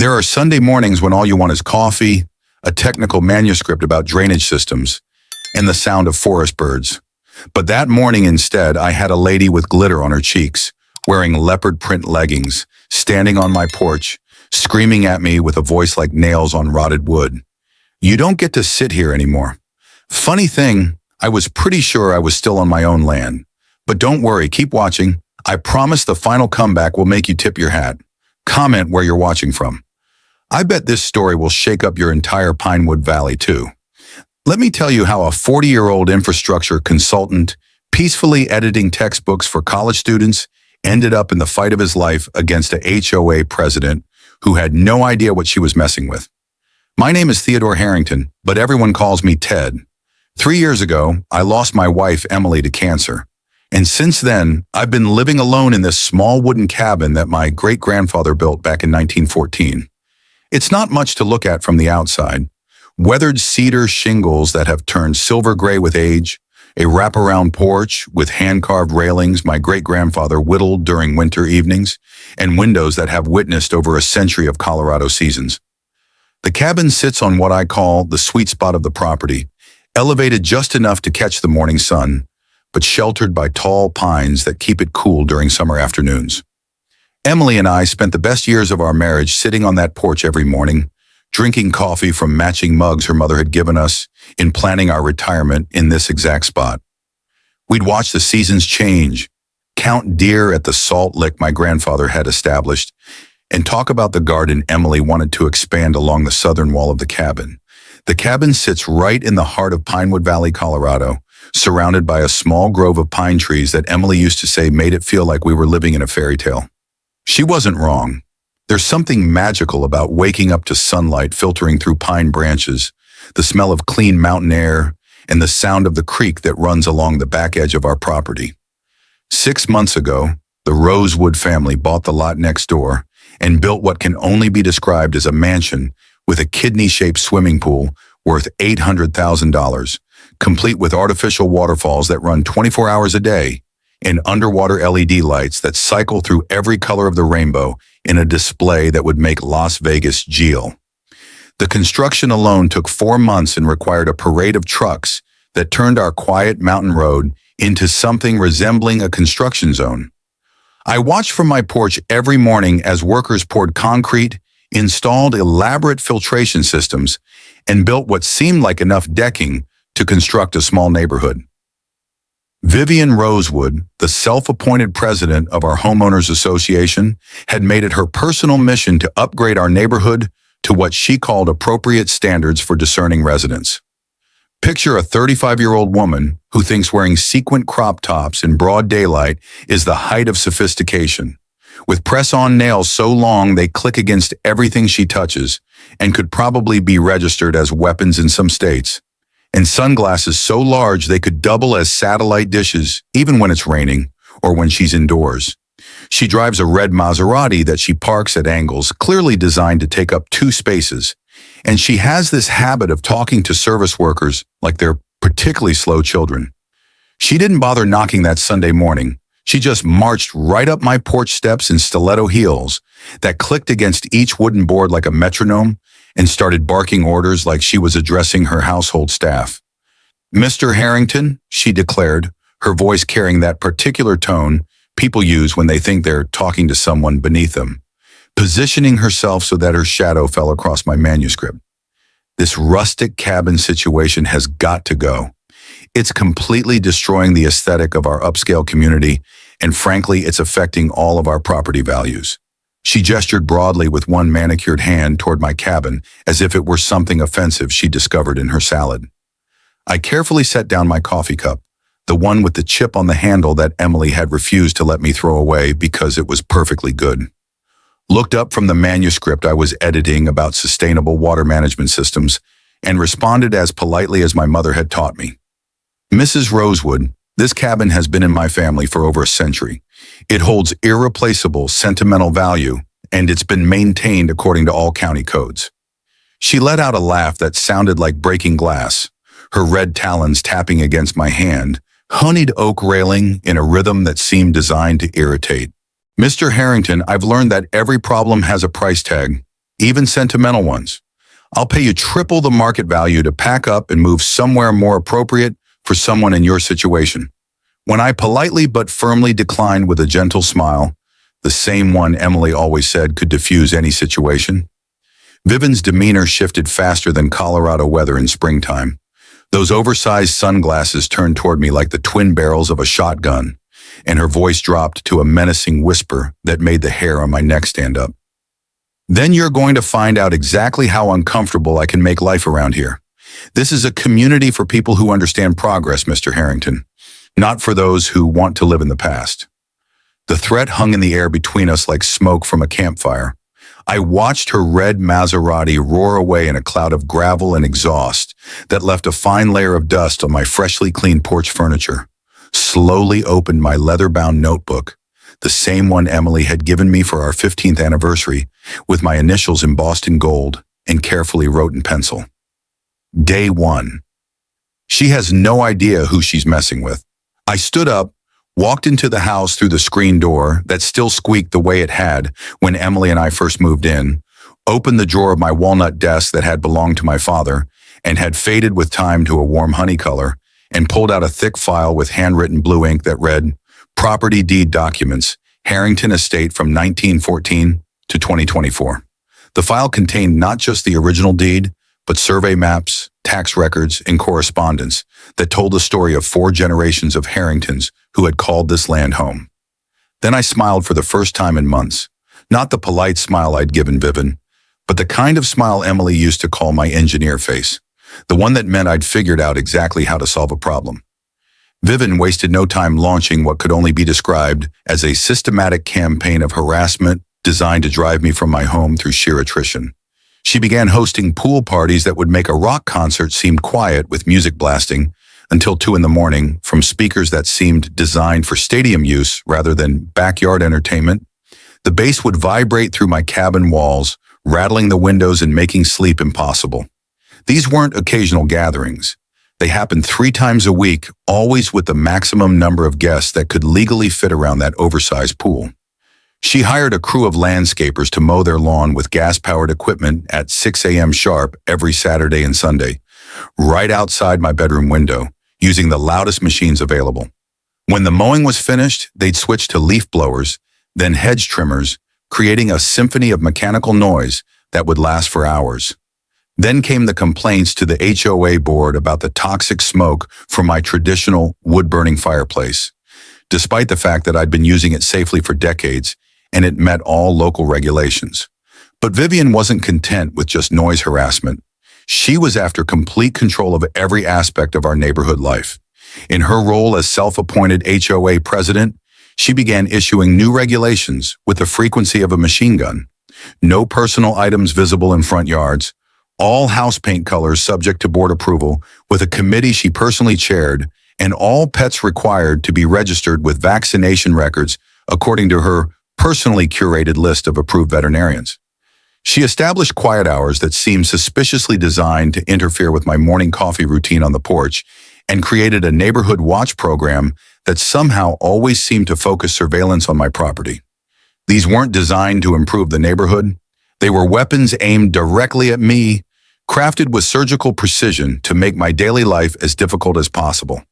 There are Sunday mornings when all you want is coffee, a technical manuscript about drainage systems, and the sound of forest birds. But that morning instead, I had a lady with glitter on her cheeks, wearing leopard print leggings, standing on my porch, screaming at me with a voice like nails on rotted wood. "You don't get to sit here anymore." Funny thing, I was pretty sure I was still on my own land. But don't worry, keep watching. I promise the final comeback will make you tip your hat. Comment where you're watching from. I bet this story will shake up your entire Pinewood Valley too. Let me tell you how a 40-year-old infrastructure consultant, peacefully editing textbooks for college students, ended up in the fight of his life against a HOA president who had no idea what she was messing with. My name is Theodore Harrington, but everyone calls me Ted. 3 years ago, I lost my wife, Emily, to cancer. And since then, I've been living alone in this small wooden cabin that my great-grandfather built back in 1914. It's not much to look at from the outside. Weathered cedar shingles that have turned silver gray with age, a wraparound porch with hand-carved railings my great-grandfather whittled during winter evenings, and windows that have witnessed over a century of Colorado seasons. The cabin sits on what I call the sweet spot of the property, elevated just enough to catch the morning sun, but sheltered by tall pines that keep it cool during summer afternoons. Emily and I spent the best years of our marriage sitting on that porch every morning, drinking coffee from matching mugs her mother had given us in planning our retirement in this exact spot. We'd watch the seasons change, count deer at the salt lick my grandfather had established, and talk about the garden Emily wanted to expand along the southern wall of the cabin. The cabin sits right in the heart of Pinewood Valley, Colorado, surrounded by a small grove of pine trees that Emily used to say made it feel like we were living in a fairy tale. She wasn't wrong. There's something magical about waking up to sunlight filtering through pine branches, the smell of clean mountain air, and the sound of the creek that runs along the back edge of our property. 6 months ago, the Rosewood family bought the lot next door and built what can only be described as a mansion with a kidney-shaped swimming pool worth $800,000, complete with artificial waterfalls that run 24 hours a day, and underwater LED lights that cycle through every color of the rainbow in a display that would make Las Vegas jeel. The construction alone took 4 months and required a parade of trucks that turned our quiet mountain road into something resembling a construction zone. I watched from my porch every morning as workers poured concrete, installed elaborate filtration systems, and built what seemed like enough decking to construct a small neighborhood. Vivian Rosewood, the self-appointed president of our Homeowners Association, had made it her personal mission to upgrade our neighborhood to what she called appropriate standards for discerning residents. Picture a 35-year-old woman who thinks wearing sequin crop tops in broad daylight is the height of sophistication, with press-on nails so long they click against everything she touches and could probably be registered as weapons in some states, and sunglasses so large they could double as satellite dishes even when it's raining or when she's indoors. She drives a red Maserati that she parks at angles clearly designed to take up 2 spaces, and she has this habit of talking to service workers like they're particularly slow children. She didn't bother knocking that Sunday morning. She just marched right up my porch steps in stiletto heels that clicked against each wooden board like a metronome and started barking orders like she was addressing her household staff. "Mr. Harrington," she declared, her voice carrying that particular tone people use when they think they're talking to someone beneath them, positioning herself so that her shadow fell across my manuscript. "This rustic cabin situation has got to go. It's completely destroying the aesthetic of our upscale community, and frankly, it's affecting all of our property values." She gestured broadly with one manicured hand toward my cabin, as if it were something offensive she discovered in her salad. I carefully set down my coffee cup, the one with the chip on the handle that Emily had refused to let me throw away because it was perfectly good. Looked up from the manuscript I was editing about sustainable water management systems, and responded as politely as my mother had taught me. "Mrs. Rosewood, this cabin has been in my family for over a century. It holds irreplaceable sentimental value, and it's been maintained according to all county codes." She let out a laugh that sounded like breaking glass, her red talons tapping against my hand, honeyed oak railing in a rhythm that seemed designed to irritate. "Mr. Harrington, I've learned that every problem has a price tag. even sentimental ones. I'll pay you triple the market value to pack up and move somewhere more appropriate for someone in your situation. When I politely but firmly declined with a gentle smile, the same one Emily always said could diffuse any situation, Vivian's demeanor shifted faster than Colorado weather in springtime. Those oversized sunglasses turned toward me like the twin barrels of a shotgun, and her voice dropped to a menacing whisper that made the hair on my neck stand up. Then you're going to find out exactly how uncomfortable I can make life around here. This is a community for people who understand progress, Mr. Harrington, not for those who want to live in the past. The threat hung in the air between us like smoke from a campfire. I watched her red Maserati roar away in a cloud of gravel and exhaust that left a fine layer of dust on my freshly cleaned porch furniture. Slowly opened my leather-bound notebook, the same one Emily had given me for our 15th anniversary, with my initials embossed in gold, and carefully wrote in pencil. Day 1. She has no idea who she's messing with. I stood up, walked into the house through the screen door that still squeaked the way it had when Emily and I first moved in, opened the drawer of my walnut desk that had belonged to my father and had faded with time to a warm honey color, and pulled out a thick file with handwritten blue ink that read, Property Deed Documents, Harrington Estate from 1914 to 2024. The file contained not just the original deed, but survey maps, tax records, and correspondence that told the story of 4 generations of Harringtons who had called this land home. Then I smiled for the first time in months, not the polite smile I'd given Vivian, but the kind of smile Emily used to call my engineer face, the one that meant I'd figured out exactly how to solve a problem. Vivian wasted no time launching what could only be described as a systematic campaign of harassment designed to drive me from my home through sheer attrition. She began hosting pool parties that would make a rock concert seem quiet with music blasting until 2 a.m. from speakers that seemed designed for stadium use rather than backyard entertainment. The bass would vibrate through my cabin walls, rattling the windows and making sleep impossible. These weren't occasional gatherings. They happened 3 times a week, always with the maximum number of guests that could legally fit around that oversized pool. She hired a crew of landscapers to mow their lawn with gas-powered equipment at 6 a.m. sharp every Saturday and Sunday, right outside my bedroom window, using the loudest machines available. When the mowing was finished, they'd switch to leaf blowers, then hedge trimmers, creating a symphony of mechanical noise that would last for hours. Then came the complaints to the HOA board about the toxic smoke from my traditional wood-burning fireplace. Despite the fact that I'd been using it safely for decades, and it met all local regulations. But Vivian wasn't content with just noise harassment. She was after complete control of every aspect of our neighborhood life. In her role as self-appointed HOA president, she began issuing new regulations with the frequency of a machine gun. No personal items visible in front yards, all house paint colors subject to board approval with a committee she personally chaired, and all pets required to be registered with vaccination records according to her personally curated list of approved veterinarians. She established quiet hours that seemed suspiciously designed to interfere with my morning coffee routine on the porch, and created a neighborhood watch program that somehow always seemed to focus surveillance on my property. These weren't designed to improve the neighborhood. They were weapons aimed directly at me, crafted with surgical precision to make my daily life as difficult as possible.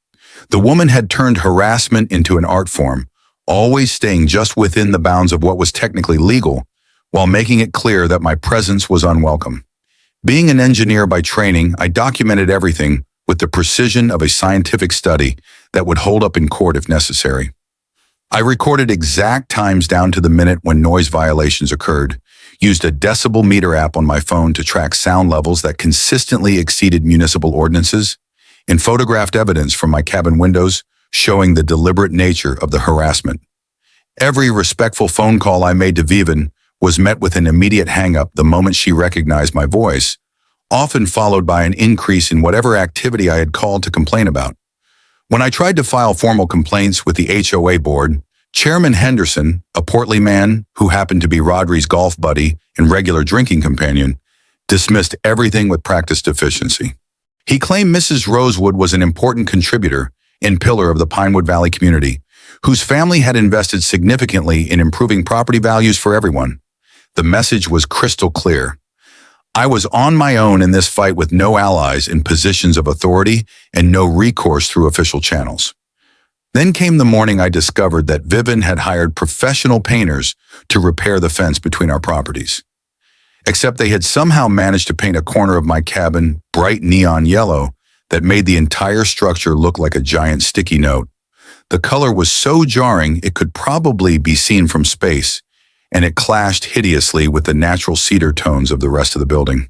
The woman had turned harassment into an art form, always staying just within the bounds of what was technically legal, while making it clear that my presence was unwelcome. Being an engineer by training, I documented everything with the precision of a scientific study that would hold up in court if necessary. I recorded exact times down to the minute when noise violations occurred, used a decibel meter app on my phone to track sound levels that consistently exceeded municipal ordinances, and photographed evidence from my cabin windows showing the deliberate nature of the harassment. Every respectful phone call I made to Vivian was met with an immediate hang-up the moment she recognized my voice, often followed by an increase in whatever activity I had called to complain about. When I tried to file formal complaints with the HOA board, Chairman Henderson, a portly man who happened to be Rodri's golf buddy and regular drinking companion, dismissed everything with practiced efficiency. He claimed Mrs. Rosewood was an important contributor and pillar of the Pinewood Valley community, whose family had invested significantly in improving property values for everyone. The message was crystal clear. I was on my own in this fight with no allies in positions of authority and no recourse through official channels. Then came the morning I discovered that Vivian had hired professional painters to repair the fence between our properties. Except they had somehow managed to paint a corner of my cabin bright neon yellow that made the entire structure look like a giant sticky note. The color was so jarring it could probably be seen from space, and it clashed hideously with the natural cedar tones of the rest of the building.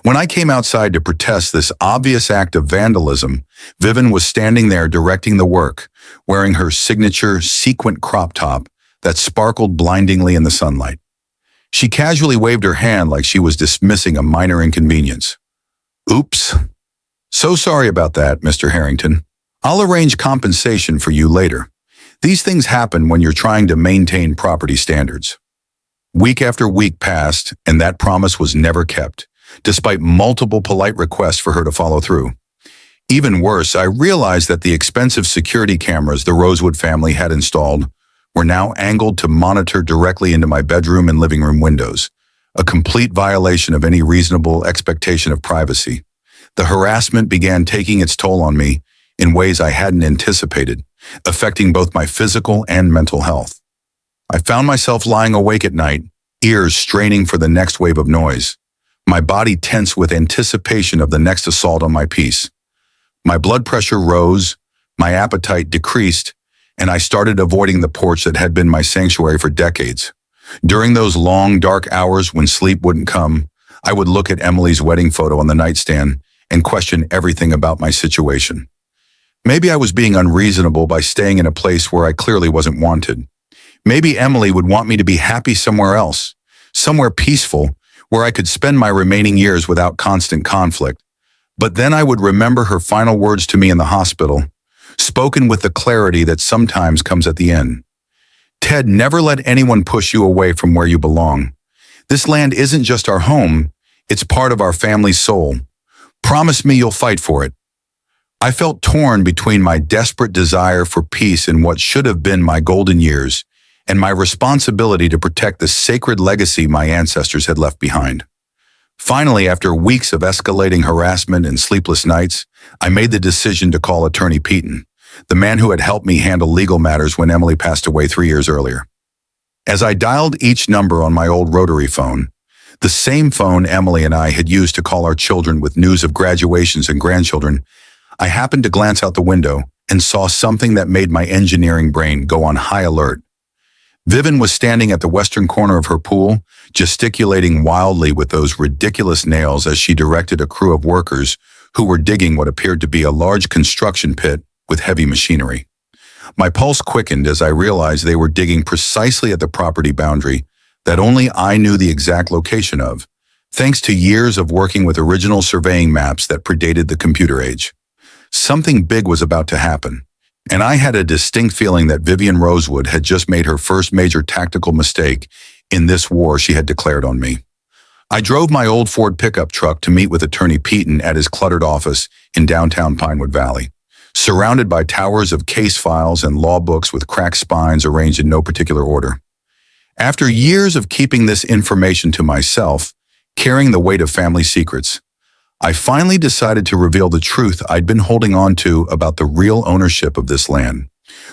When I came outside to protest this obvious act of vandalism, Vivian was standing there directing the work, wearing her signature sequin crop top that sparkled blindingly in the sunlight. She casually waved her hand like she was dismissing a minor inconvenience. "Oops. So sorry about that, Mr. Harrington. I'll arrange compensation for you later. These things happen when you're trying to maintain property standards." Week after week passed, and that promise was never kept, despite multiple polite requests for her to follow through. Even worse, I realized that the expensive security cameras the Rosewood family had installed were now angled to monitor directly into my bedroom and living room windows, a complete violation of any reasonable expectation of privacy. The harassment began taking its toll on me in ways I hadn't anticipated, affecting both my physical and mental health. I found myself lying awake at night, ears straining for the next wave of noise, my body tense with anticipation of the next assault on my peace. My blood pressure rose, my appetite decreased, and I started avoiding the porch that had been my sanctuary for decades. During those long, dark hours when sleep wouldn't come, I would look at Emily's wedding photo on the nightstand and question everything about my situation. Maybe I was being unreasonable by staying in a place where I clearly wasn't wanted. Maybe Emily would want me to be happy somewhere else, somewhere peaceful, where I could spend my remaining years without constant conflict. But then I would remember her final words to me in the hospital, spoken with the clarity that sometimes comes at the end. "Ted, never let anyone push you away from where you belong. This land isn't just our home, it's part of our family's soul. Promise me you'll fight for it." I felt torn between my desperate desire for peace in what should have been my golden years and my responsibility to protect the sacred legacy my ancestors had left behind. Finally, after weeks of escalating harassment and sleepless nights, I made the decision to call Attorney Peaton, the man who had helped me handle legal matters when Emily passed away 3 years earlier. As I dialed each number on my old rotary phone, the same phone Emily and I had used to call our children with news of graduations and grandchildren, I happened to glance out the window and saw something that made my engineering brain go on high alert. Vivian was standing at the western corner of her pool, gesticulating wildly with those ridiculous nails as she directed a crew of workers who were digging what appeared to be a large construction pit with heavy machinery. My pulse quickened as I realized they were digging precisely at the property boundary that only I knew the exact location of, thanks to years of working with original surveying maps that predated the computer age. Something big was about to happen, and I had a distinct feeling that Vivian Rosewood had just made her first major tactical mistake in this war she had declared on me. I drove my old Ford pickup truck to meet with Attorney Peaton at his cluttered office in downtown Pinewood Valley, surrounded by towers of case files and law books with cracked spines arranged in no particular order. After years of keeping this information to myself, carrying the weight of family secrets, I finally decided to reveal the truth I'd been holding on to about the real ownership of this land.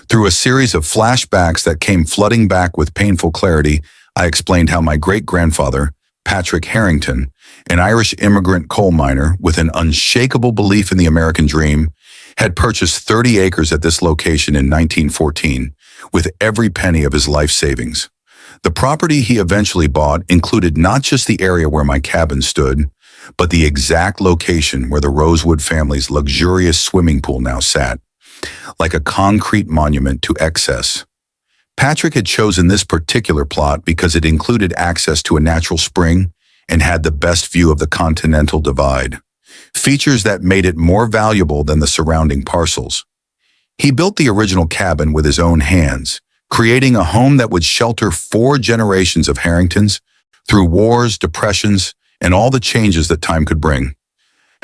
Through a series of flashbacks that came flooding back with painful clarity, I explained how my great-grandfather, Patrick Harrington, an Irish immigrant coal miner with an unshakable belief in the American dream, had purchased 30 acres at this location in 1914, with every penny of his life savings. The property he eventually bought included not just the area where my cabin stood, but the exact location where the Rosewood family's luxurious swimming pool now sat, like a concrete monument to excess. Patrick had chosen this particular plot because it included access to a natural spring and had the best view of the Continental Divide, features that made it more valuable than the surrounding parcels. He built the original cabin with his own hands, creating a home that would shelter 4 generations of Harringtons through wars, depressions, and all the changes that time could bring.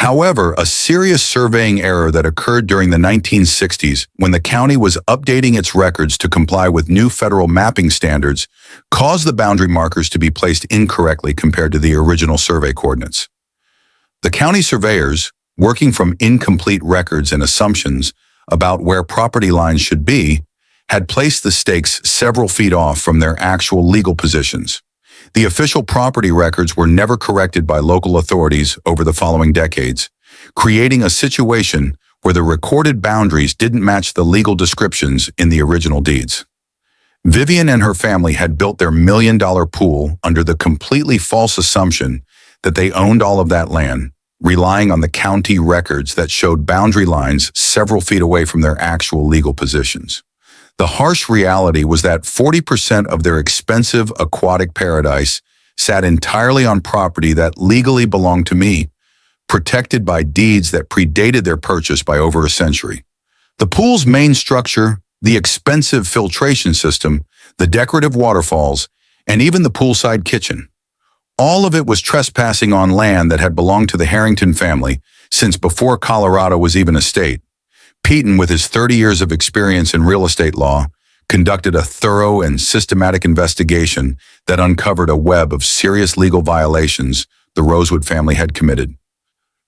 However, a serious surveying error that occurred during the 1960s when the county was updating its records to comply with new federal mapping standards caused the boundary markers to be placed incorrectly compared to the original survey coordinates. The county surveyors, working from incomplete records and assumptions about where property lines should be, had placed the stakes several feet off from their actual legal positions. The official property records were never corrected by local authorities over the following decades, creating a situation where the recorded boundaries didn't match the legal descriptions in the original deeds. Vivian and her family had built their million-dollar pool under the completely false assumption that they owned all of that land, relying on the county records that showed boundary lines several feet away from their actual legal positions. The harsh reality was that 40% of their expensive aquatic paradise sat entirely on property that legally belonged to me, protected by deeds that predated their purchase by over a century. The pool's main structure, the expensive filtration system, the decorative waterfalls, and even the poolside kitchen. All of it was trespassing on land that had belonged to the Harrington family since before Colorado was even a state. Peyton, with his 30 years of experience in real estate law, conducted a thorough and systematic investigation that uncovered a web of serious legal violations the Rosewood family had committed.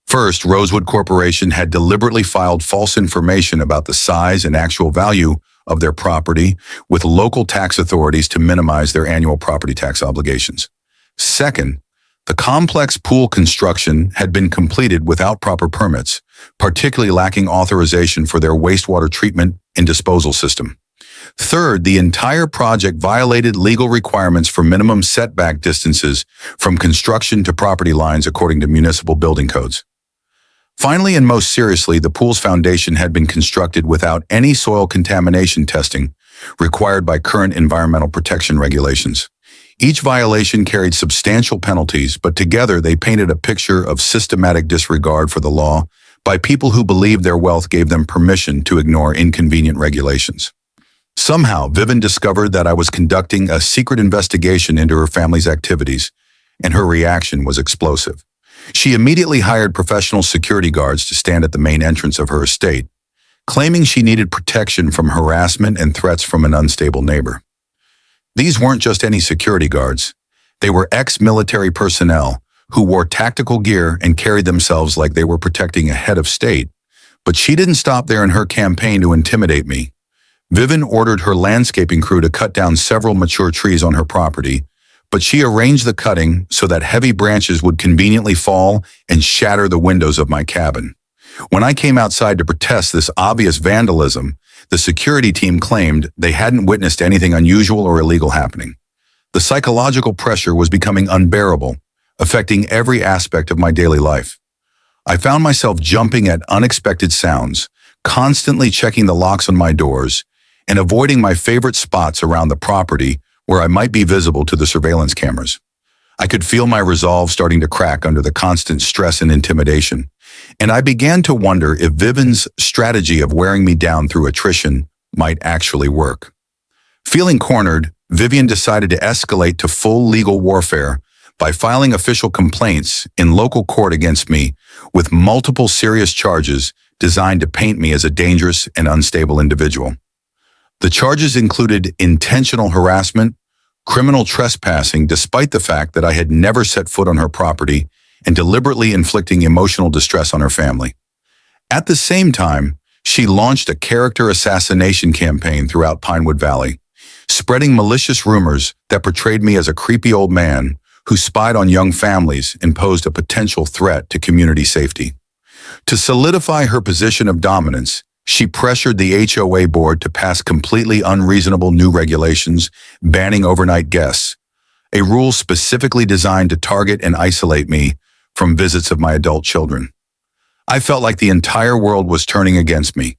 First, Rosewood Corporation had deliberately filed false information about the size and actual value of their property with local tax authorities to minimize their annual property tax obligations. Second, the complex pool construction had been completed without proper permits, particularly lacking authorization for their wastewater treatment and disposal system. Third, the entire project violated legal requirements for minimum setback distances from construction to property lines according to municipal building codes. Finally, and most seriously, the pool's foundation had been constructed without any soil contamination testing required by current environmental protection regulations. Each violation carried substantial penalties, but together they painted a picture of systematic disregard for the law by people who believed their wealth gave them permission to ignore inconvenient regulations. Somehow, Vivian discovered that I was conducting a secret investigation into her family's activities, and her reaction was explosive. She immediately hired professional security guards to stand at the main entrance of her estate, claiming she needed protection from harassment and threats from an unstable neighbor. These weren't just any security guards. They were ex-military personnel who wore tactical gear and carried themselves like they were protecting a head of state. But she didn't stop there in her campaign to intimidate me. Vivian ordered her landscaping crew to cut down several mature trees on her property, but she arranged the cutting so that heavy branches would conveniently fall and shatter the windows of my cabin. When I came outside to protest this obvious vandalism, the security team claimed they hadn't witnessed anything unusual or illegal happening. The psychological pressure was becoming unbearable, affecting every aspect of my daily life. I found myself jumping at unexpected sounds, constantly checking the locks on my doors, and avoiding my favorite spots around the property where I might be visible to the surveillance cameras. I could feel my resolve starting to crack under the constant stress and intimidation, and I began to wonder if Vivian's strategy of wearing me down through attrition might actually work. Feeling cornered, Vivian decided to escalate to full legal warfare by filing official complaints in local court against me with multiple serious charges designed to paint me as a dangerous and unstable individual. The charges included intentional harassment, criminal trespassing despite the fact that I had never set foot on her property, and deliberately inflicting emotional distress on her family. At the same time, she launched a character assassination campaign throughout Pinewood Valley, spreading malicious rumors that portrayed me as a creepy old man who spied on young families and posed a potential threat to community safety. To solidify her position of dominance, she pressured the HOA board to pass completely unreasonable new regulations banning overnight guests, a rule specifically designed to target and isolate me from visits of my adult children. I felt like the entire world was turning against me,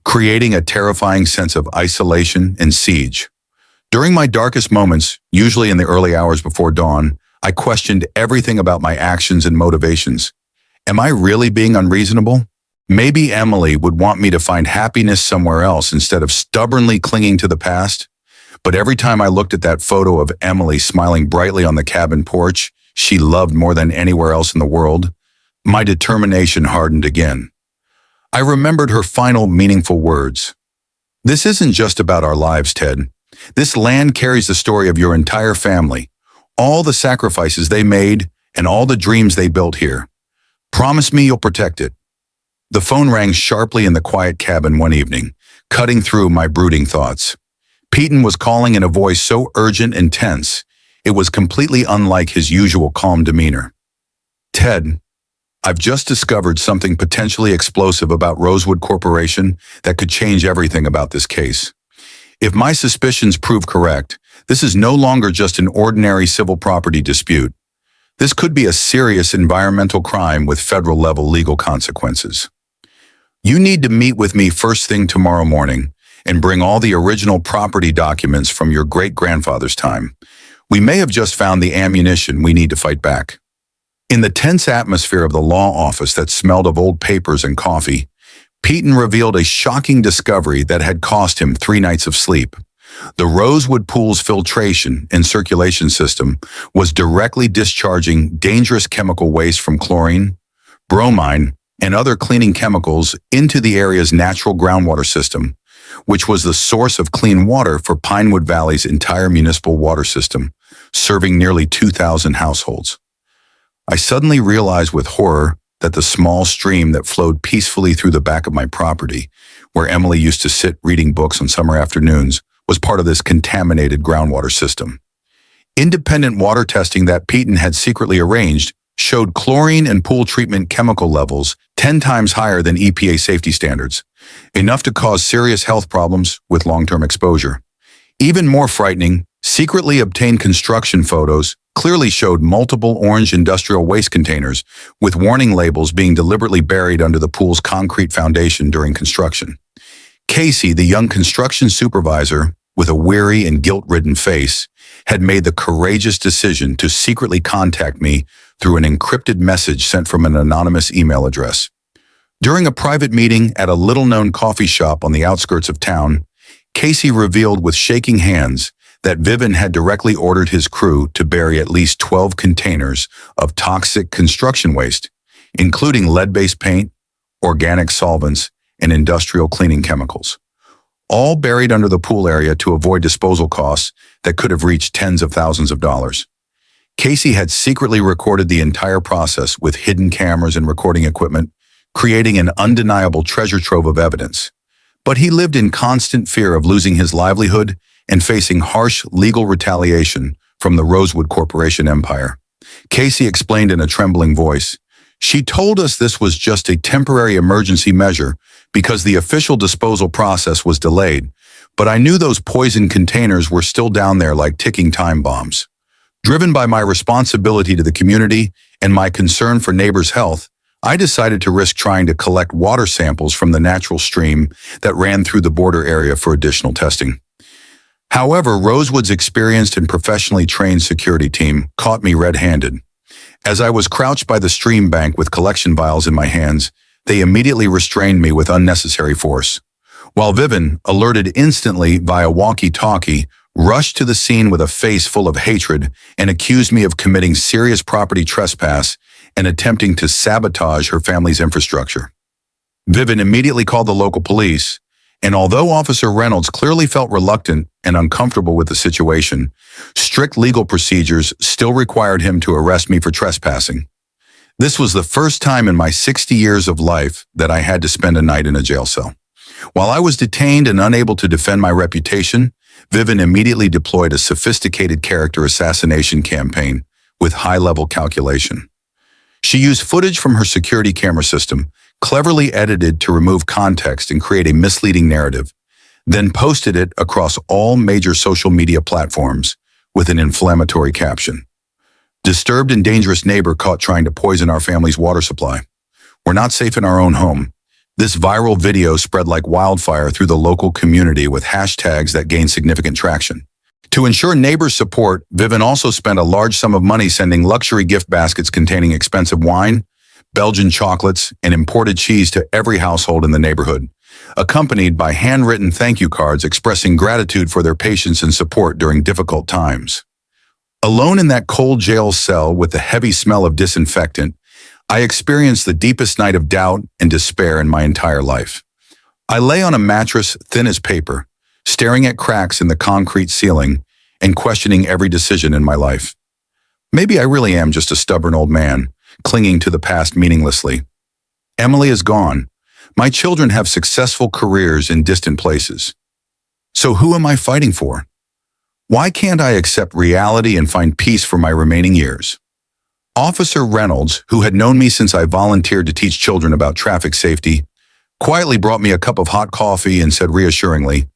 creating a terrifying sense of isolation and siege. During my darkest moments, usually in the early hours before dawn, I questioned everything about my actions and motivations. Am I really being unreasonable? Maybe Emily would want me to find happiness somewhere else instead of stubbornly clinging to the past. But every time I looked at that photo of Emily smiling brightly on the cabin porch she loved more than anywhere else in the world, My determination hardened again. I remembered her final meaningful words. This isn't just about our lives, Ted. This land carries the story of your entire family, all the sacrifices they made and all the dreams they built here. Promise me you'll protect it. The phone rang sharply in the quiet cabin one evening, cutting through my brooding thoughts. Peyton was calling in a voice so urgent and tense, it was completely unlike his usual calm demeanor. Ted, I've just discovered something potentially explosive about Rosewood Corporation that could change everything about this case. If my suspicions prove correct, this is no longer just an ordinary civil property dispute. This could be a serious environmental crime with federal-level legal consequences. You need to meet with me first thing tomorrow morning and bring all the original property documents from your great-grandfather's time. We may have just found the ammunition we need to fight back. In the tense atmosphere of the law office that smelled of old papers and coffee, Peyton revealed a shocking discovery that had cost him 3 nights of sleep. The Rosewood Pool's filtration and circulation system was directly discharging dangerous chemical waste from chlorine, bromine, and other cleaning chemicals into the area's natural groundwater system, which was the source of clean water for Pinewood Valley's entire municipal water system, serving nearly 2,000 households. I suddenly realized with horror that the small stream that flowed peacefully through the back of my property, where Emily used to sit reading books on summer afternoons, was part of this contaminated groundwater system. Independent water testing that Peyton had secretly arranged showed chlorine and pool treatment chemical levels 10 times higher than EPA safety standards, enough to cause serious health problems with long-term exposure. Even more frightening, secretly obtained construction photos clearly showed multiple orange industrial waste containers with warning labels being deliberately buried under the pool's concrete foundation during construction. Casey, the young construction supervisor, with a weary and guilt-ridden face, had made the courageous decision to secretly contact me through an encrypted message sent from an anonymous email address. During a private meeting at a little-known coffee shop on the outskirts of town, Casey revealed with shaking hands that Vivin had directly ordered his crew to bury at least 12 containers of toxic construction waste, including lead-based paint, organic solvents, and industrial cleaning chemicals, all buried under the pool area to avoid disposal costs that could have reached tens of thousands of dollars. Casey had secretly recorded the entire process with hidden cameras and recording equipment, creating an undeniable treasure trove of evidence. But he lived in constant fear of losing his livelihood and facing harsh legal retaliation from the Rosewood Corporation empire. Casey explained in a trembling voice, "She told us this was just a temporary emergency measure because the official disposal process was delayed, but I knew those poison containers were still down there like ticking time bombs. Driven by my responsibility to the community and my concern for neighbors' health, I decided to risk trying to collect water samples from the natural stream that ran through the border area for additional testing. However, Rosewood's experienced and professionally trained security team caught me red-handed. As I was crouched by the stream bank with collection vials in my hands, they immediately restrained me with unnecessary force. While Vivin, alerted instantly via walkie-talkie, rushed to the scene with a face full of hatred and accused me of committing serious property trespass and attempting to sabotage her family's infrastructure. Vivin immediately called the local police, and although Officer Reynolds clearly felt reluctant and uncomfortable with the situation, strict legal procedures still required him to arrest me for trespassing. This was the first time in my 60 years of life that I had to spend a night in a jail cell. While I was detained and unable to defend my reputation, Vivin immediately deployed a sophisticated character assassination campaign with high-level calculation. She used footage from her security camera system, cleverly edited to remove context and create a misleading narrative, then posted it across all major social media platforms with an inflammatory caption. "Disturbed and dangerous neighbor caught trying to poison our family's water supply. We're not safe in our own home." This viral video spread like wildfire through the local community with hashtags that gained significant traction. To ensure neighbors' support, Vivin also spent a large sum of money sending luxury gift baskets containing expensive wine, Belgian chocolates, and imported cheese to every household in the neighborhood, accompanied by handwritten thank you cards expressing gratitude for their patience and support during difficult times. Alone in that cold jail cell with the heavy smell of disinfectant, I experienced the deepest night of doubt and despair in my entire life. I lay on a mattress thin as paper, staring at cracks in the concrete ceiling and questioning every decision in my life. Maybe I really am just a stubborn old man, clinging to the past meaninglessly. Emily is gone. My children have successful careers in distant places. So who am I fighting for? Why can't I accept reality and find peace for my remaining years? Officer Reynolds, who had known me since I volunteered to teach children about traffic safety, quietly brought me a cup of hot coffee and said reassuringly,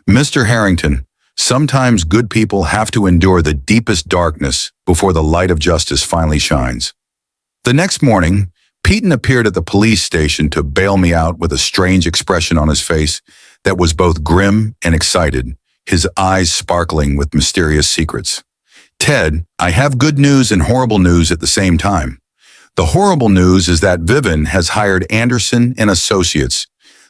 "Mr. Harrington, sometimes good people have to endure the deepest darkness before the light of justice finally shines." The next morning, Peyton appeared at the police station to bail me out with a strange expression on his face that was both grim and excited, his eyes sparkling with mysterious secrets. "Ted, I have good news and horrible news at the same time. The horrible news is that Vivin has hired Anderson and Associates,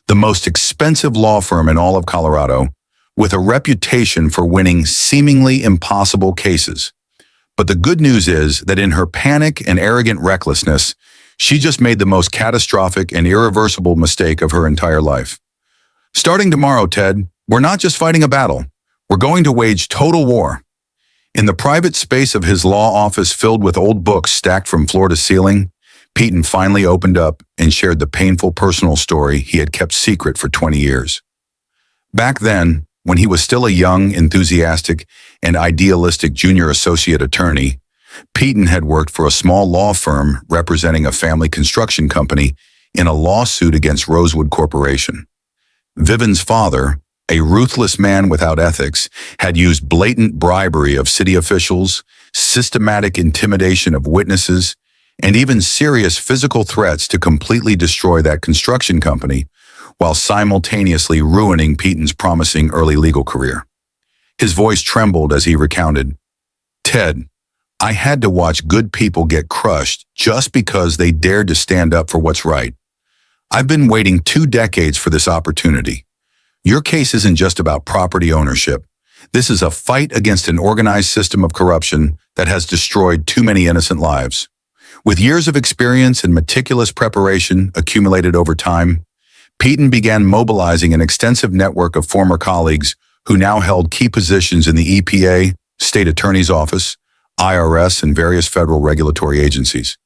the most expensive law firm in all of Colorado, with a reputation for winning seemingly impossible cases. But the good news is that in her panic and arrogant recklessness, she just made the most catastrophic and irreversible mistake of her entire life. Starting tomorrow, Ted, we're not just fighting a battle. We're going to wage total war." In the private space of his law office filled with old books stacked from floor to ceiling, Peyton finally opened up and shared the painful personal story he had kept secret for 20 years. Back then, when he was still a young, enthusiastic, and idealistic junior associate attorney, Peyton had worked for a small law firm representing a family construction company in a lawsuit against Rosewood Corporation. Vivin's father, a ruthless man without ethics, had used blatant bribery of city officials, systematic intimidation of witnesses, and even serious physical threats to completely destroy that construction company, while simultaneously ruining Peyton's promising early legal career. His voice trembled as he recounted, "Ted, I had to watch good people get crushed just because they dared to stand up for what's right. I've been waiting 2 decades for this opportunity. Your case isn't just about property ownership. This is a fight against an organized system of corruption that has destroyed too many innocent lives." With years of experience and meticulous preparation accumulated over time, Peyton began mobilizing an extensive network of former colleagues who now held key positions in the EPA, State Attorney's Office, IRS, and various federal regulatory agencies.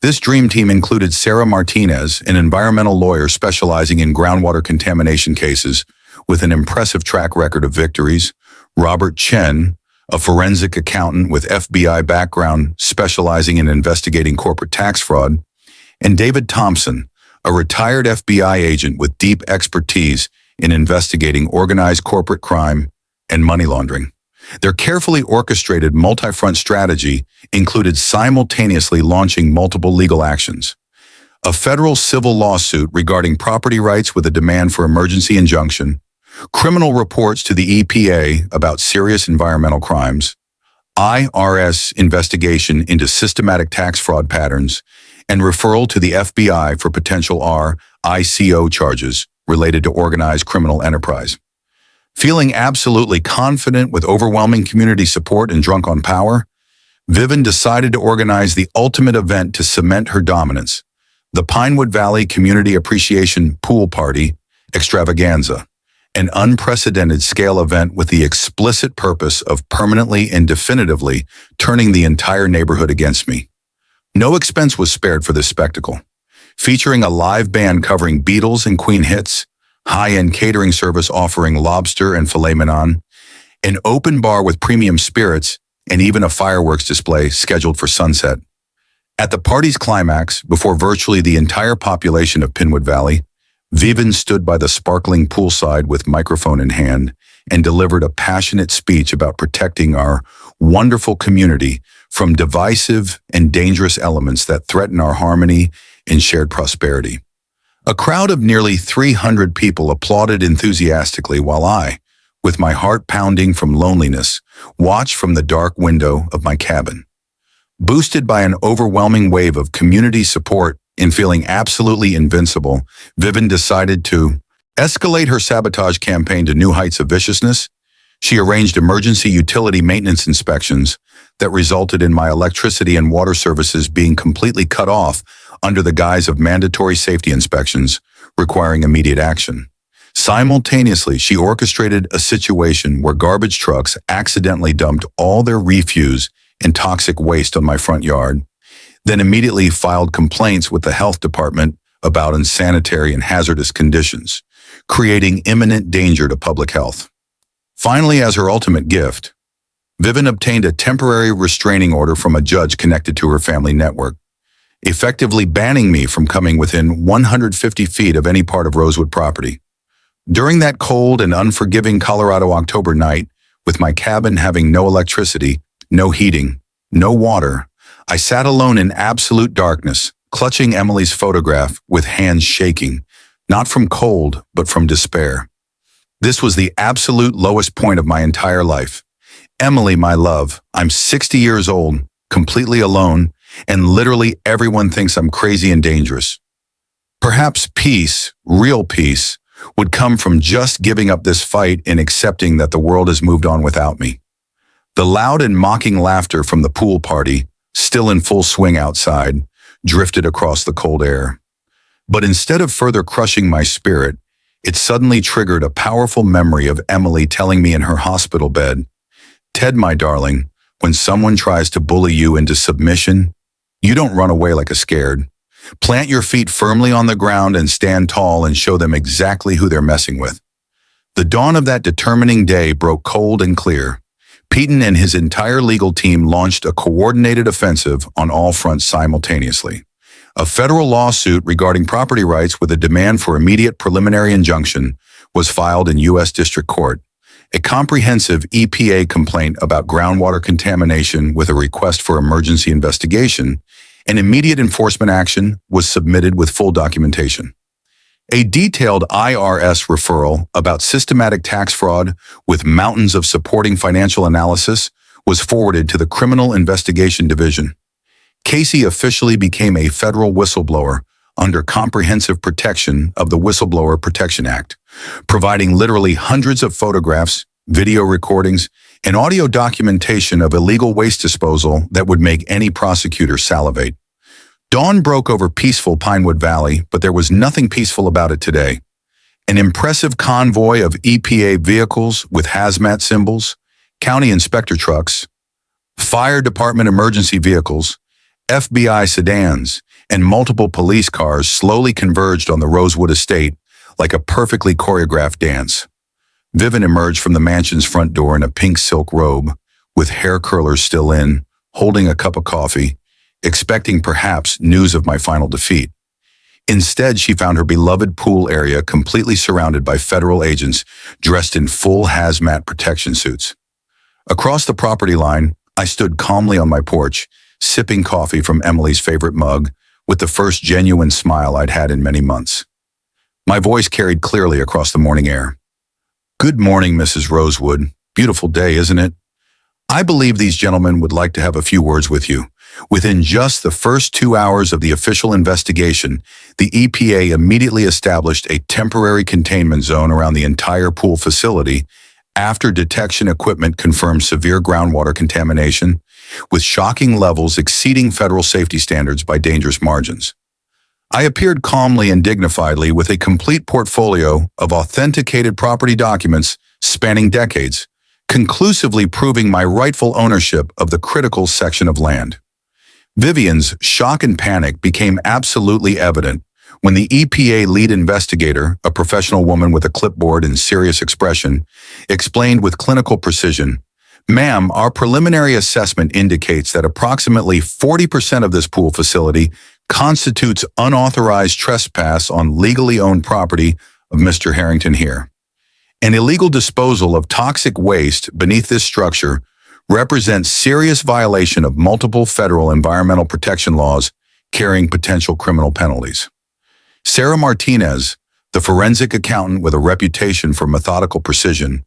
This dream team included Sarah Martinez, an environmental lawyer specializing in groundwater contamination cases with an impressive track record of victories, Robert Chen, a forensic accountant with FBI background specializing in investigating corporate tax fraud, and David Thompson, a retired FBI agent with deep expertise in investigating organized corporate crime and money laundering. Their carefully orchestrated multi-front strategy included simultaneously launching multiple legal actions: a federal civil lawsuit regarding property rights with a demand for emergency injunction, criminal reports to the EPA about serious environmental crimes, IRS investigation into systematic tax fraud patterns, and referral to the FBI for potential RICO charges related to organized criminal enterprise. Feeling absolutely confident with overwhelming community support and drunk on power, Vivin decided to organize the ultimate event to cement her dominance: the Pinewood Valley Community Appreciation Pool Party Extravaganza, an unprecedented scale event with the explicit purpose of permanently and definitively turning the entire neighborhood against me. No expense was spared for this spectacle. Featuring a live band covering Beatles and Queen hits, high-end catering service offering lobster and filet mignon, an open bar with premium spirits, and even a fireworks display scheduled for sunset. At the party's climax, before virtually the entire population of Pinewood Valley, Vivin stood by the sparkling poolside with microphone in hand and delivered a passionate speech about protecting our wonderful community from divisive and dangerous elements that threaten our harmony and shared prosperity. A crowd of nearly 300 people applauded enthusiastically while I, with my heart pounding from loneliness, watched from the dark window of my cabin. Boosted by an overwhelming wave of community support and feeling absolutely invincible, Vivin decided to escalate her sabotage campaign to new heights of viciousness. She arranged emergency utility maintenance inspections, that resulted in my electricity and water services being completely cut off under the guise of mandatory safety inspections, requiring immediate action. Simultaneously, she orchestrated a situation where garbage trucks accidentally dumped all their refuse and toxic waste on my front yard, then immediately filed complaints with the health department about unsanitary and hazardous conditions, creating imminent danger to public health. Finally, as her ultimate gift, Vivian obtained a temporary restraining order from a judge connected to her family network, effectively banning me from coming within 150 feet of any part of Rosewood property. During that cold and unforgiving Colorado October night, with my cabin having no electricity, no heating, no water, I sat alone in absolute darkness, clutching Emily's photograph with hands shaking, not from cold, but from despair. This was the absolute lowest point of my entire life. Emily, my love, I'm 60 years old, completely alone, and literally everyone thinks I'm crazy and dangerous. Perhaps peace, real peace, would come from just giving up this fight and accepting that the world has moved on without me. The loud and mocking laughter from the pool party, still in full swing outside, drifted across the cold air. But instead of further crushing my spirit, it suddenly triggered a powerful memory of Emily telling me in her hospital bed, "Ted, my darling, when someone tries to bully you into submission, you don't run away like a scared. Plant your feet firmly on the ground and stand tall and show them exactly who they're messing with." The dawn of that determining day broke cold and clear. Peyton and his entire legal team launched a coordinated offensive on all fronts simultaneously. A federal lawsuit regarding property rights with a demand for immediate preliminary injunction was filed in U.S. District Court. A comprehensive EPA complaint about groundwater contamination with a request for emergency investigation and immediate enforcement action was submitted with full documentation. A detailed IRS referral about systematic tax fraud with mountains of supporting financial analysis was forwarded to the Criminal Investigation Division. Casey officially became a federal whistleblower under comprehensive protection of the Whistleblower Protection Act, providing literally hundreds of photographs, video recordings, and audio documentation of illegal waste disposal that would make any prosecutor salivate. Dawn broke over peaceful Pinewood Valley, but there was nothing peaceful about it today. An impressive convoy of EPA vehicles with hazmat symbols, county inspector trucks, fire department emergency vehicles, FBI sedans, and multiple police cars slowly converged on the Rosewood estate like a perfectly choreographed dance. Vivian emerged from the mansion's front door in a pink silk robe, with hair curlers still in, holding a cup of coffee, expecting perhaps news of my final defeat. Instead, she found her beloved pool area completely surrounded by federal agents dressed in full hazmat protection suits. Across the property line, I stood calmly on my porch, sipping coffee from Emily's favorite mug, with the first genuine smile I'd had in many months. My voice carried clearly across the morning air. "Good morning, Mrs. Rosewood. Beautiful day, isn't it? I believe these gentlemen would like to have a few words with you." Within just the first 2 hours of the official investigation, the EPA immediately established a temporary containment zone around the entire pool facility after detection equipment confirmed severe groundwater contamination, with shocking levels exceeding federal safety standards by dangerous margins. I appeared calmly and dignifiedly with a complete portfolio of authenticated property documents spanning decades, conclusively proving my rightful ownership of the critical section of land. Vivian's shock and panic became absolutely evident when the EPA lead investigator, a professional woman with a clipboard and serious expression, explained with clinical precision, "Ma'am, our preliminary assessment indicates that approximately 40% of this pool facility constitutes unauthorized trespass on legally owned property of Mr. Harrington here. An illegal disposal of toxic waste beneath this structure represents serious violation of multiple federal environmental protection laws carrying potential criminal penalties." Sarah Martinez, the forensic accountant with a reputation for methodical precision,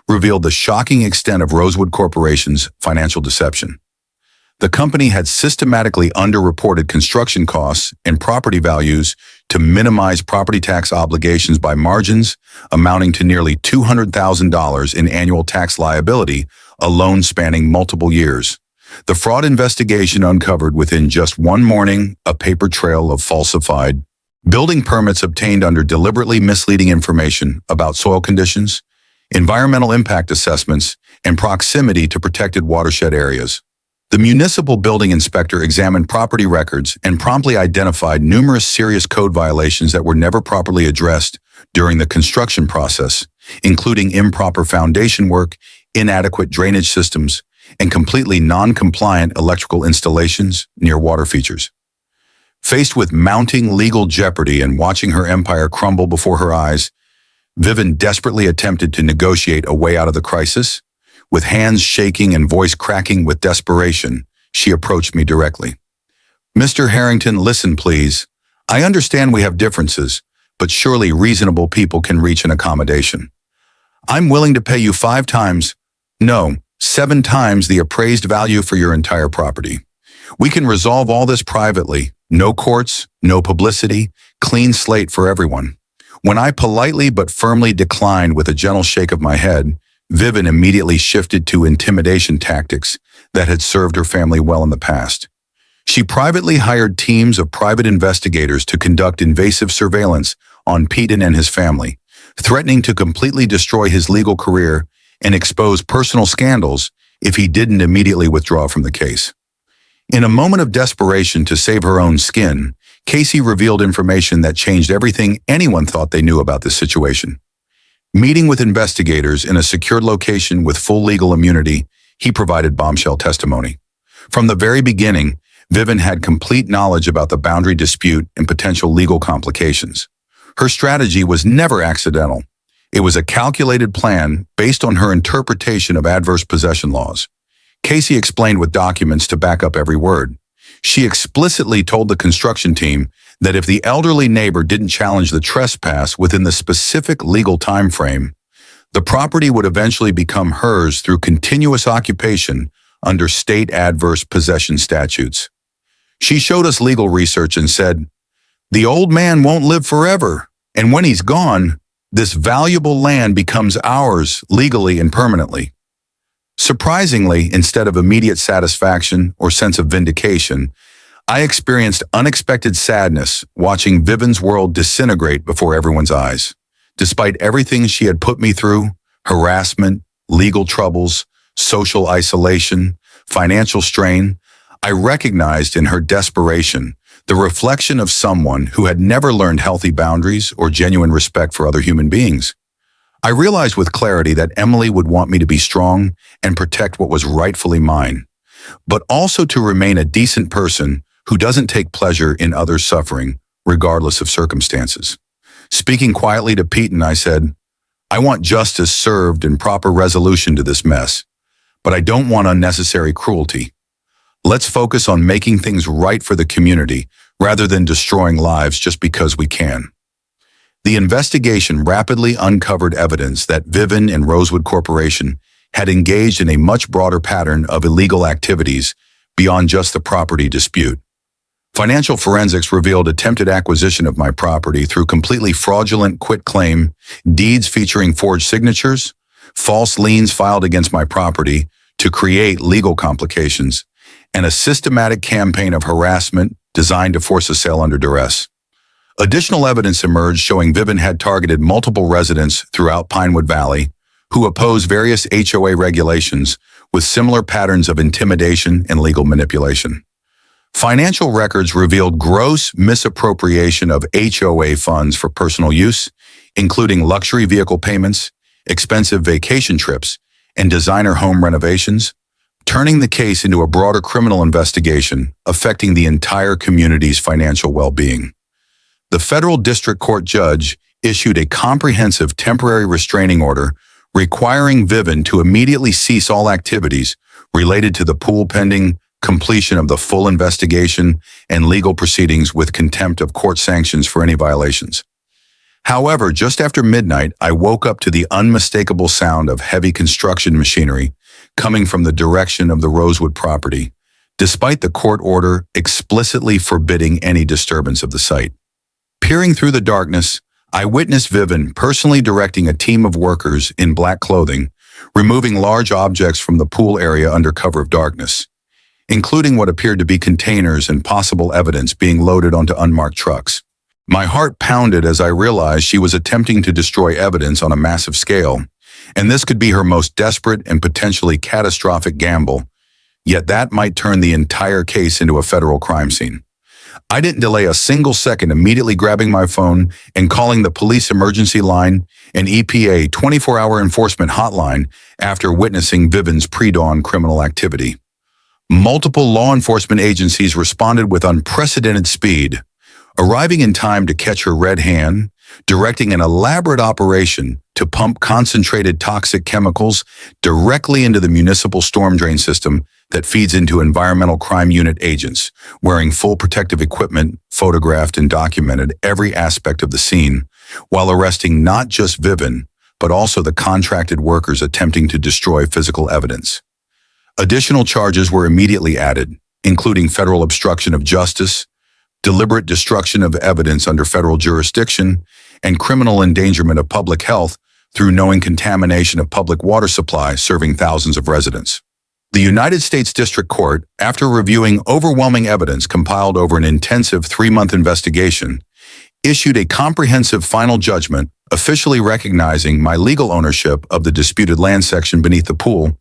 revealed the shocking extent of Rosewood Corporation's financial deception. The company had systematically underreported construction costs and property values to minimize property tax obligations by margins amounting to nearly $200,000 in annual tax liability, a loan spanning multiple years. The fraud investigation uncovered within just one morning a paper trail of falsified building permits obtained under deliberately misleading information about soil conditions, environmental impact assessments, and proximity to protected watershed areas. The municipal building inspector examined property records and promptly identified numerous serious code violations that were never properly addressed during the construction process, including improper foundation work, inadequate drainage systems, and completely non-compliant electrical installations near water features. Faced with mounting legal jeopardy and watching her empire crumble before her eyes, Vivian desperately attempted to negotiate a way out of the crisis. With hands shaking and voice cracking with desperation, she approached me directly. "Mr. Harrington, listen, please. I understand we have differences, but surely reasonable people can reach an accommodation. I'm willing to pay you 5 times, no, 7 times the appraised value for your entire property. We can resolve all this privately. No courts, no publicity, clean slate for everyone." When I politely but firmly declined with a gentle shake of my head, Vivian immediately shifted to intimidation tactics that had served her family well in the past. She privately hired teams of private investigators to conduct invasive surveillance on Peyton and his family, threatening to completely destroy his legal career and expose personal scandals if he didn't immediately withdraw from the case. In a moment of desperation to save her own skin, Casey revealed information that changed everything anyone thought they knew about this situation. Meeting with investigators in a secured location with full legal immunity, he provided bombshell testimony. From the very beginning, Vivian had complete knowledge about the boundary dispute and potential legal complications. Her strategy was never accidental. It was a calculated plan based on her interpretation of adverse possession laws. Casey explained with documents to back up every word. She explicitly told the construction team that if the elderly neighbor didn't challenge the trespass within the specific legal time frame, the property would eventually become hers through continuous occupation under state adverse possession statutes. She showed us legal research and said, "The old man won't live forever, and when he's gone, this valuable land becomes ours legally and permanently." Surprisingly, instead of immediate satisfaction or sense of vindication, I experienced unexpected sadness watching Vivian's world disintegrate before everyone's eyes. Despite everything she had put me through, harassment, legal troubles, social isolation, financial strain, I recognized in her desperation the reflection of someone who had never learned healthy boundaries or genuine respect for other human beings. I realized with clarity that Emily would want me to be strong and protect what was rightfully mine, but also to remain a decent person who doesn't take pleasure in others' suffering, regardless of circumstances. Speaking quietly to Peyton, I said, "I want justice served and proper resolution to this mess, but I don't want unnecessary cruelty. Let's focus on making things right for the community rather than destroying lives just because we can." The investigation rapidly uncovered evidence that Vivian and Rosewood Corporation had engaged in a much broader pattern of illegal activities beyond just the property dispute. Financial forensics revealed attempted acquisition of my property through completely fraudulent quitclaim deeds featuring forged signatures, false liens filed against my property to create legal complications, and a systematic campaign of harassment designed to force a sale under duress. Additional evidence emerged showing Vivian had targeted multiple residents throughout Pinewood Valley who opposed various HOA regulations with similar patterns of intimidation and legal manipulation. Financial records revealed gross misappropriation of HOA funds for personal use, including luxury vehicle payments, expensive vacation trips, and designer home renovations, turning the case into a broader criminal investigation affecting the entire community's financial well-being. The federal district court judge issued a comprehensive temporary restraining order requiring Vivian to immediately cease all activities related to the pool pending completion of the full investigation and legal proceedings with contempt of court sanctions for any violations. However, just after midnight, I woke up to the unmistakable sound of heavy construction machinery coming from the direction of the Rosewood property, despite the court order explicitly forbidding any disturbance of the site. Peering through the darkness, I witnessed Vivian personally directing a team of workers in black clothing, removing large objects from the pool area under cover of darkness. including what appeared to be containers and possible evidence being loaded onto unmarked trucks. My heart pounded as I realized she was attempting to destroy evidence on a massive scale, and this could be her most desperate and potentially catastrophic gamble, yet that might turn the entire case into a federal crime scene. I didn't delay a single second, immediately grabbing my phone and calling the police emergency line and EPA 24-hour enforcement hotline after witnessing Vivian's pre-dawn criminal activity. Multiple law enforcement agencies responded with unprecedented speed, arriving in time to catch her red hand, directing an elaborate operation to pump concentrated toxic chemicals directly into the municipal storm drain system that feeds into environmental crime unit agents, wearing full protective equipment, photographed and documented every aspect of the scene, while arresting not just Vivian, but also the contracted workers attempting to destroy physical evidence. Additional charges were immediately added, including federal obstruction of justice, deliberate destruction of evidence under federal jurisdiction, and criminal endangerment of public health through knowing contamination of public water supply serving thousands of residents. The United States District Court, after reviewing overwhelming evidence compiled over an intensive 3-month investigation, issued a comprehensive final judgment officially recognizing my legal ownership of the disputed land section beneath the pool,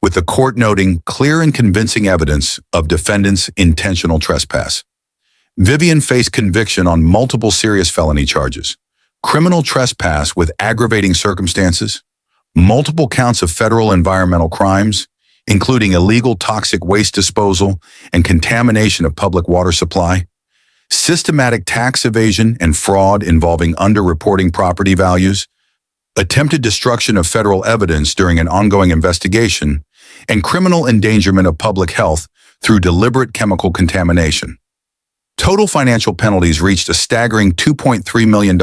with the court noting clear and convincing evidence of defendant's intentional trespass. Vivian faced conviction on multiple serious felony charges, criminal trespass with aggravating circumstances, multiple counts of federal environmental crimes, including illegal toxic waste disposal and contamination of public water supply, systematic tax evasion and fraud involving underreporting property values, attempted destruction of federal evidence during an ongoing investigation, and criminal endangerment of public health through deliberate chemical contamination. Total financial penalties reached a staggering $2.3 million,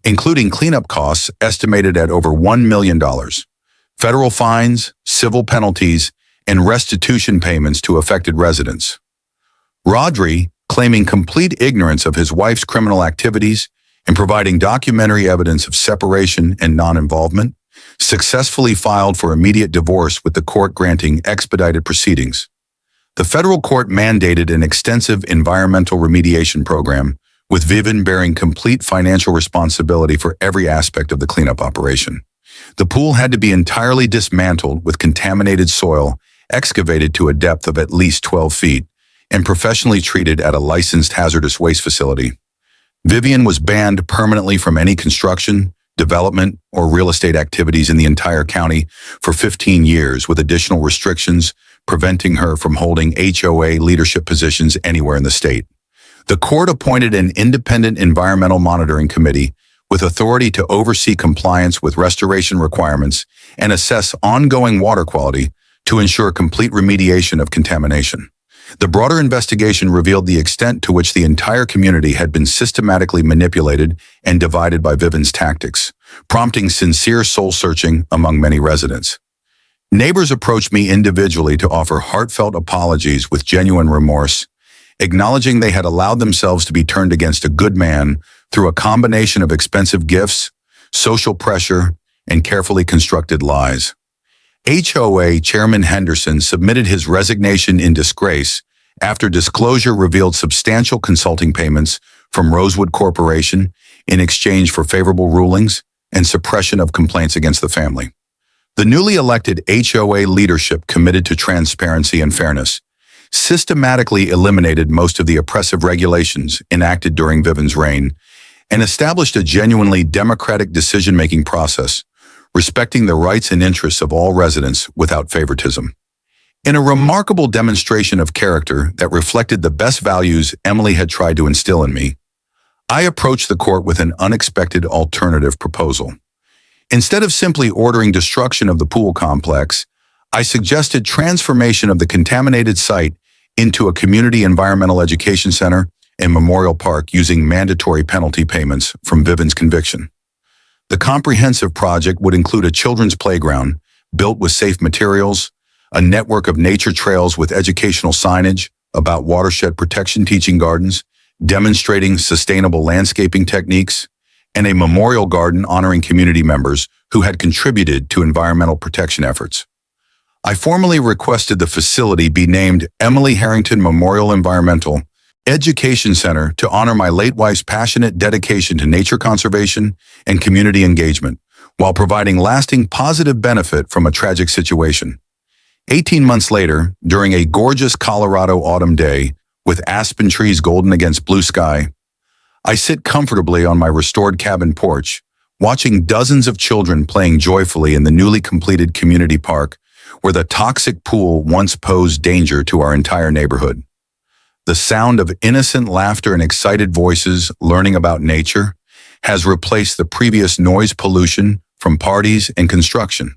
including cleanup costs estimated at over $1 million, federal fines, civil penalties, and restitution payments to affected residents. Rodri, claiming complete ignorance of his wife's criminal activities and providing documentary evidence of separation and non-involvement, successfully filed for immediate divorce with the court granting expedited proceedings. The federal court mandated an extensive environmental remediation program, with Vivian bearing complete financial responsibility for every aspect of the cleanup operation. The pool had to be entirely dismantled with contaminated soil excavated to a depth of at least 12 feet and professionally treated at a licensed hazardous waste facility. Vivian was banned permanently from any construction, development, or real estate activities in the entire county for 15 years, with additional restrictions preventing her from holding HOA leadership positions anywhere in the state. The court appointed an independent environmental monitoring committee with authority to oversee compliance with restoration requirements and assess ongoing water quality to ensure complete remediation of contamination. The broader investigation revealed the extent to which the entire community had been systematically manipulated and divided by Vivian's tactics, prompting sincere soul-searching among many residents. Neighbors approached me individually to offer heartfelt apologies with genuine remorse, acknowledging they had allowed themselves to be turned against a good man through a combination of expensive gifts, social pressure, and carefully constructed lies. HOA Chairman Henderson submitted his resignation in disgrace after disclosure revealed substantial consulting payments from Rosewood Corporation in exchange for favorable rulings and suppression of complaints against the family. The newly elected HOA leadership, committed to transparency and fairness, systematically eliminated most of the oppressive regulations enacted during Vivian's reign and established a genuinely democratic decision-making process, respecting the rights and interests of all residents without favoritism. In a remarkable demonstration of character that reflected the best values Emily had tried to instill in me, I approached the court with an unexpected alternative proposal. Instead of simply ordering destruction of the pool complex, I suggested transformation of the contaminated site into a community environmental education center and memorial park using mandatory penalty payments from Vivian's conviction. The comprehensive project would include a children's playground built with safe materials, a network of nature trails with educational signage about watershed protection teaching gardens, demonstrating sustainable landscaping techniques, and a memorial garden honoring community members who had contributed to environmental protection efforts. I formally requested the facility be named Emily Harrington Memorial Environmental Education Center to honor my late wife's passionate dedication to nature conservation and community engagement, while providing lasting positive benefit from a tragic situation. 18 months later, during a gorgeous Colorado autumn day, with aspen trees golden against blue sky, I sit comfortably on my restored cabin porch, watching dozens of children playing joyfully in the newly completed community park, where the toxic pool once posed danger to our entire neighborhood. The sound of innocent laughter and excited voices learning about nature has replaced the previous noise pollution from parties and construction.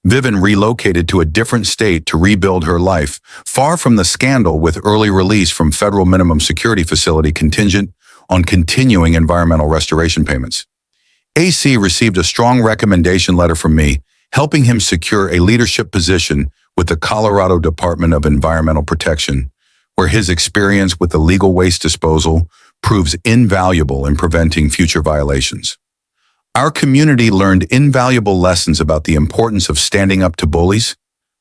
Vivian relocated to a different state to rebuild her life, far from the scandal with early release from federal minimum security facility contingent on continuing environmental restoration payments. AC received a strong recommendation letter from me, helping him secure a leadership position with the Colorado Department of Environmental Protection, where his experience with the legal waste disposal proves invaluable in preventing future violations. Our community learned invaluable lessons about the importance of standing up to bullies,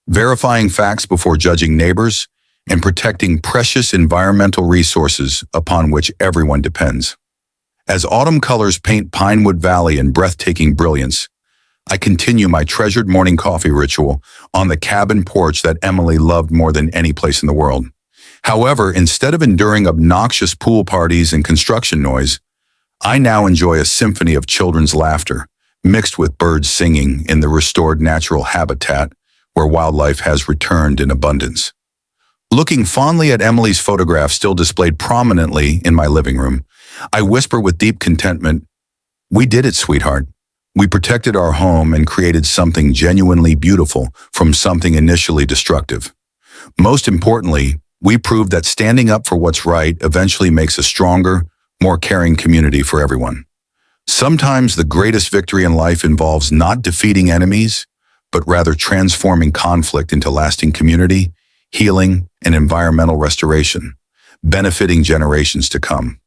verifying facts before judging neighbors, and protecting precious environmental resources upon which everyone depends. As autumn colors paint Pinewood Valley in breathtaking brilliance, I continue my treasured morning coffee ritual on the cabin porch that Emily loved more than any place in the world. However, instead of enduring obnoxious pool parties and construction noise, I now enjoy a symphony of children's laughter, mixed with birds singing in the restored natural habitat where wildlife has returned in abundance. Looking fondly at Emily's photograph still displayed prominently in my living room, I whisper with deep contentment, "We did it, sweetheart. We protected our home and created something genuinely beautiful from something initially destructive. Most importantly, we proved that standing up for what's right eventually makes a stronger, more caring community for everyone." Sometimes the greatest victory in life involves not defeating enemies, but rather transforming conflict into lasting community, healing, and environmental restoration, benefiting generations to come.